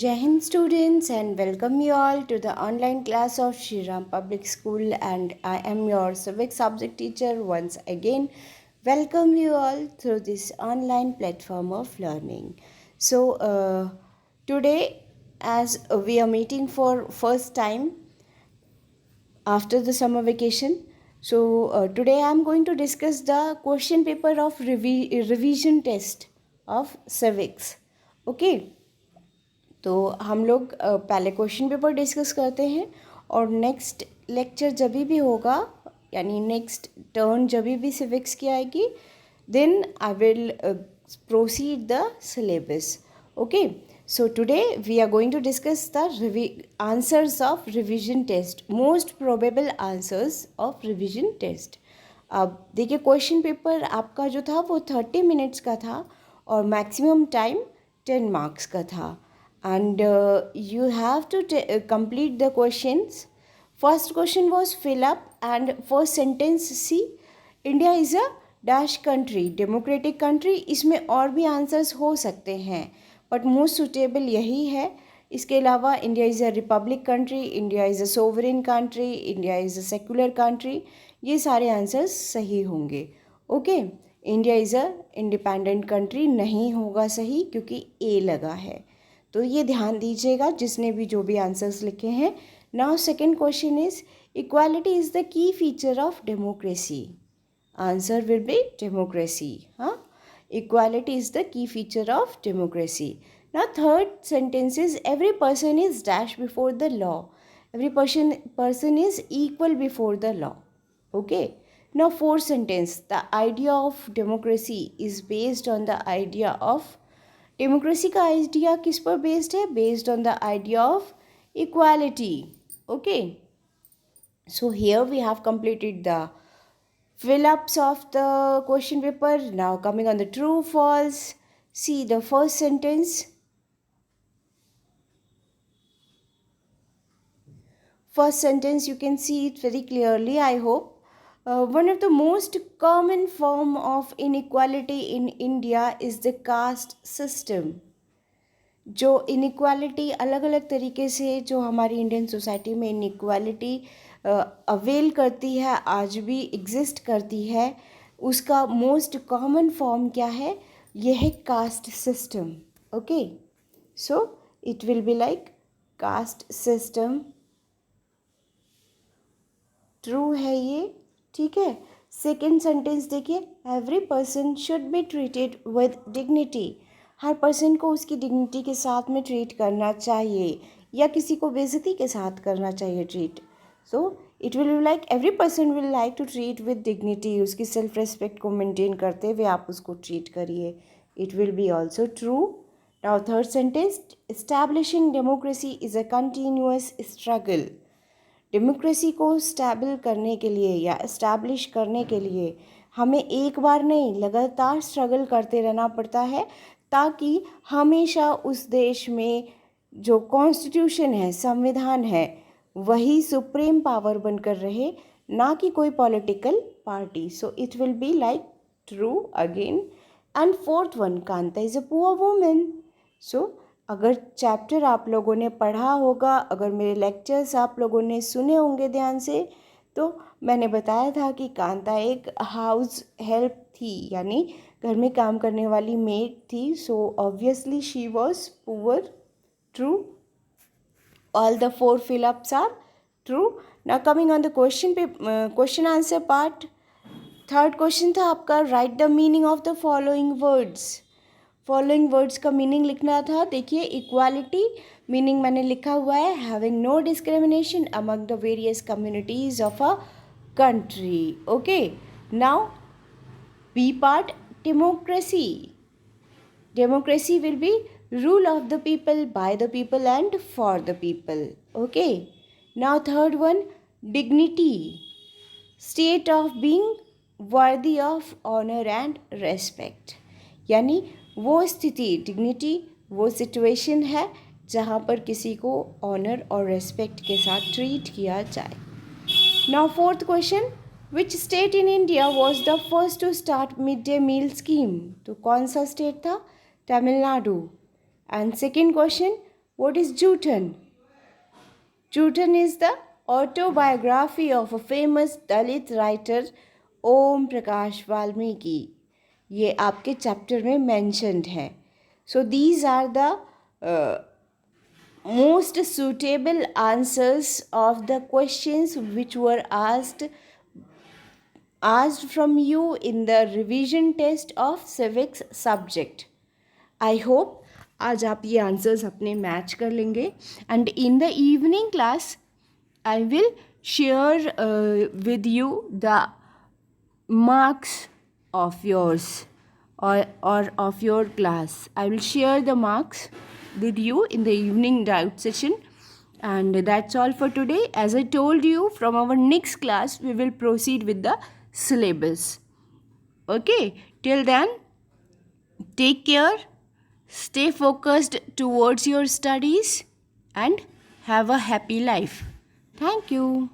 Jai Hind students, and welcome you all to the online class of Shri Ram Public School, and I am your civics subject teacher once again. Welcome you all through this online platform of learning. Today, as we are meeting for first time after the summer vacation, today I am going to discuss the question paper of revision test of civics. Okay. तो हम लोग पहले question paper discuss करते हैं और next lecture जब भी होगा यानी नेक्स्ट टर्न जब भी सिविक्स की आएगी then I will proceed the syllabus. Okay, so today we are going to discuss the answers of revision test, most probable answers of revision test. अब देखिए, क्वेश्चन पेपर आपका जो था वो 30 मिनट्स का था और मैक्सिमम टाइम 10 मार्क्स का था. And you have to complete the questions. First question was fill up, and first sentence, see, India is a dash country, democratic country. इसमें और भी आंसर्स हो सकते हैं बट मोस्ट सुटेबल यही है. इसके अलावा India is a republic country, India is a sovereign country, India is a secular country, ये सारे आंसर्स सही होंगे. Okay, India is a independent country नहीं होगा सही क्योंकि ए लगा है, तो ये ध्यान दीजिएगा जिसने भी जो भी आंसर्स लिखे हैं. Now second question is equality is the key feature of democracy. Answer will be democracy. हाँ, equality is the key feature of democracy. Now third sentence is every person is dash before the law. Every person is equal before the law. Okay, now fourth sentence, the idea of democracy is based on the idea of. Democracy का idea किस पर based है? Based on the idea of equality. Okay, so here we have completed the fill-ups of the question paper. Now coming on the true false, see the first sentence. First sentence you can see it very clearly, I hope. One of the most common form of inequality in India is the caste system. जो inequality अलग अलग तरीके से जो हमारी Indian society में inequality avail करती है, आज भी एग्जिस्ट करती है, उसका मोस्ट कॉमन फॉर्म क्या है? ये है caste system. Okay, so it will be like caste system. True है ये, ठीक है. सेकेंड सेंटेंस देखिए, every person should be treated with dignity. Her person को उसकी डिग्निटी के साथ में ट्रीट करना चाहिए या किसी को बेइज्जती के साथ करना चाहिए treat. So it will be like every person will like to treat with dignity. उसकी सेल्फ रेस्पेक्ट को मेंटेन करते हुए आप उसको ट्रीट करिए. It will be also true. Now third sentence, establishing democracy is a continuous struggle. Democracy को stable करने के लिए या इस्टेब्लिश करने के लिए हमें एक बार नहीं, लगातार स्ट्रगल करते रहना पड़ता है ताकि हमेशा उस देश में जो कॉन्स्टिट्यूशन है, संविधान है, वही सुप्रीम पावर बनकर रहे, ना कि कोई political party. So it will be like true again. And fourth one, Kanta is a poor women. सो अगर चैप्टर आप लोगों ने पढ़ा होगा, अगर मेरे लेक्चर्स आप लोगों ने सुने होंगे ध्यान से, तो मैंने बताया था कि कांता एक हाउस हेल्प थी, यानी घर में काम करने वाली मेड थी. So obviously she was poor. True. All the four fill-ups are true. Now coming on the question answer part. Third question था आपका, write the meaning of the following words. Following words का meaning लिखना था. देखिए, equality meaning मैंने लिखा हुआ है, having no discrimination among the various communities of a country. Okay, now B part, democracy. Democracy will be rule of the people, by the people and for the people. Okay, now third one, dignity, state of being worthy of honor and respect. यानी वो स्थिति, dignity वो situation है जहाँ पर किसी को honour और रेस्पेक्ट के साथ ट्रीट किया जाए. Now fourth question, which state in India was the first to start mid day meal scheme. तो कौन सा स्टेट था? Tamil Nadu. And second question, What is Jhutan? Jhutan is the autobiography of a famous Dalit writer Om Prakash Valmiki. ये आपके chapter में mentioned है. So these are the most suitable answers of the questions which were asked from you in the revision test of civics subject. I hope आज आप ये answers अपने match कर लेंगे. And in the evening class I will share with you the marks of yours or of your class. I will share the marks with you in the evening doubt session. And that's all for today. As I told you, from our next class, we will proceed with the syllabus. Okay, till then, take care, stay focused towards your studies, and have a happy life. Thank you.